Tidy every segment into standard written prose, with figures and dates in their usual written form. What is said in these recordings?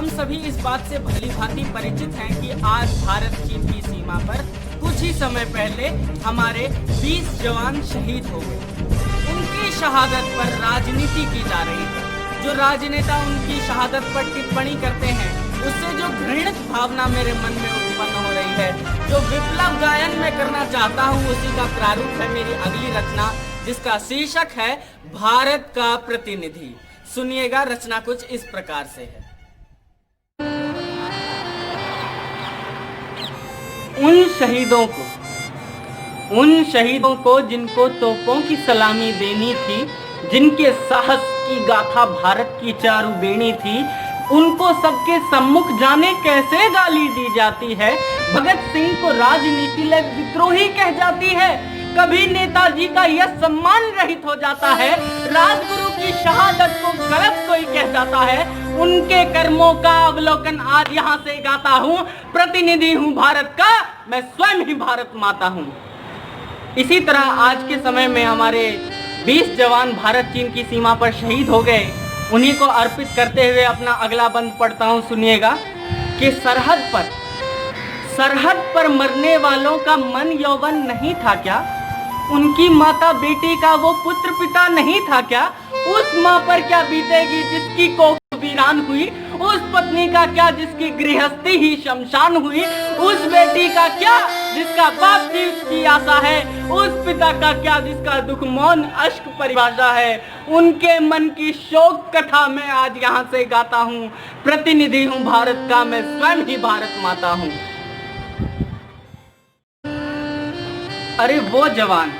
हम सभी इस बात से भली भांति परिचित हैं कि आज भारत चीन की सीमा पर कुछ ही समय पहले हमारे 20 जवान शहीद हो गए। उनकी शहादत पर राजनीति की जा रही है। जो राजनेता उनकी शहादत पर टिप्पणी करते हैं, उससे जो घृणित भावना मेरे मन में उत्पन्न हो रही है, जो विप्लव गायन मैं करना चाहता हूँ, उसी का प्रारूप है मेरी अगली रचना, जिसका शीर्षक है भारत का प्रतिनिधि। सुनिएगा, रचना कुछ इस प्रकार से है। उन शहीदों को जिनको तोपों की सलामी देनी थी, जिनके साहस की गाथा भारत की चारू बेनी थी, उनको सबके सम्मुख जाने कैसे गाली दी जाती है। भगत सिंह को राजनीति ले विद्रोही कह जाती है। कभी नेताजी का यह सम्मान रहित हो जाता है। राजगुरु की शहादत को गलत कोई कह जाता है। उनके कर्मों का अवलोकन आज यहाँ से गाता हूँ। प्रतिनिधि हूँ भारत का, मैं स्वयं ही भारत माता हूँ। इसी तरह आज के समय में हमारे 20 जवान भारत चीन की सीमा पर शहीद हो गए। उन्हीं को अर्पित करते हुए अपना अगला बंद पढ़ता हूँ। सुनिएगा कि सरहद पर मरने वालों का मन यौवन नहीं था क्या? उनकी माता बेटी का वो पुत्र पिता नहीं था क्या? उस माँ पर क्या बीतेगी जिसकी कोख वीरान हुई? उस पत्नी का क्या जिसकी गृहस्थी ही शमशान हुई? उस बेटी का क्या जिसका बाप भी उसकी आशा है? उस पिता का क्या जिसका दुख मौन अश्क परिभाषा है? उनके मन की शोक कथा मैं आज यहाँ से गाता हूँ। प्रतिनिधि हूँ भारत का, मैं स्वयं ही भारत माता हूँ। अरे वो जवान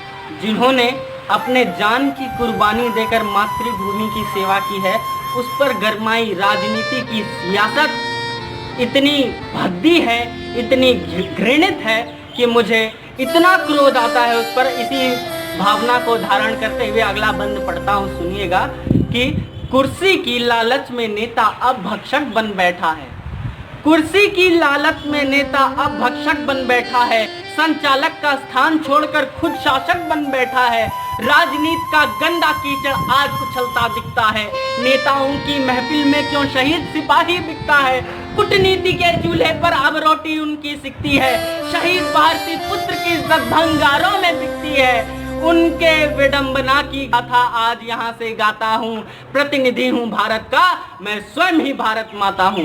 जिन्होंने अपने जान की कुर्बानी देकर मातृभूमि की सेवा की है, उस पर गरमाई राजनीति की सियासत इतनी भद्दी है, इतनी घृणित है कि मुझे इतना क्रोध आता है उस पर। इसी भावना को धारण करते हुए अगला बंद पढ़ता हूँ। सुनिएगा कि कुर्सी की लालच में नेता अब भक्षक बन बैठा है। कुर्सी की लालच में नेता अब भक्षक बन बैठा है। संचालक का स्थान छोड़कर खुद शासक बन बैठा है। राजनीति का गंदा कीचड़ आज उछलता दिखता है। नेताओं की महफिल में क्यों शहीद सिपाही बिकता है? कूटनीति के चूल्हे पर अब रोटी उनकी सिकती है। शहीद भारतीय पुत्र की इज्जत भंगारों में बिकती है। उनके विडंबना की गाथा आज यहाँ से गाता हूँ। प्रतिनिधि हूँ भारत का, मैं स्वयं ही भारत माता हूँ।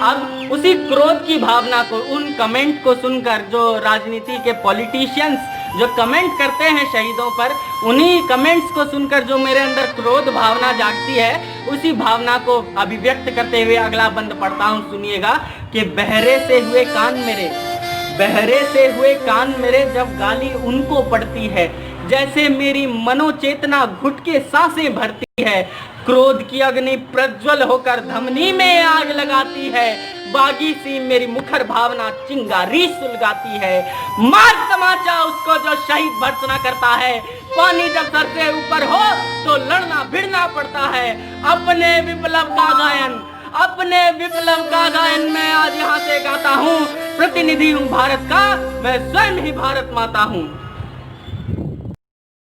अब उसी क्रोध की भावना को, उन कमेंट को सुनकर, जो राजनीति के पॉलिटिशियंस जो कमेंट करते हैं शहीदों पर, उन्हीं कमेंट्स को सुनकर जो मेरे अंदर क्रोध भावना जागती है, उसी भावना को अभिव्यक्त करते हुए अगला बंद पढ़ता हूँ। सुनिएगा कि बहरे से हुए कान मेरे जब गाली उनको पड़ती है, जैसे मेरी मनोचेतना घुट के सांसें भरती है। क्रोध की अग्नि प्रज्वल होकर धमनी में आग लगाती है। बागी सी मेरी मुखर भावना चिंगारी सुलगाती है। मार तमाचा उसको जो शहीद भर्त्सना करता है। पानी जब सर से ऊपर हो तो लड़ना भिड़ना पड़ता है। अपने विप्लव का गायन मैं आज यहाँ से गाता हूँ। प्रतिनिधि हूँ भारत का, मैं स्वयं ही भारत माता हूँ।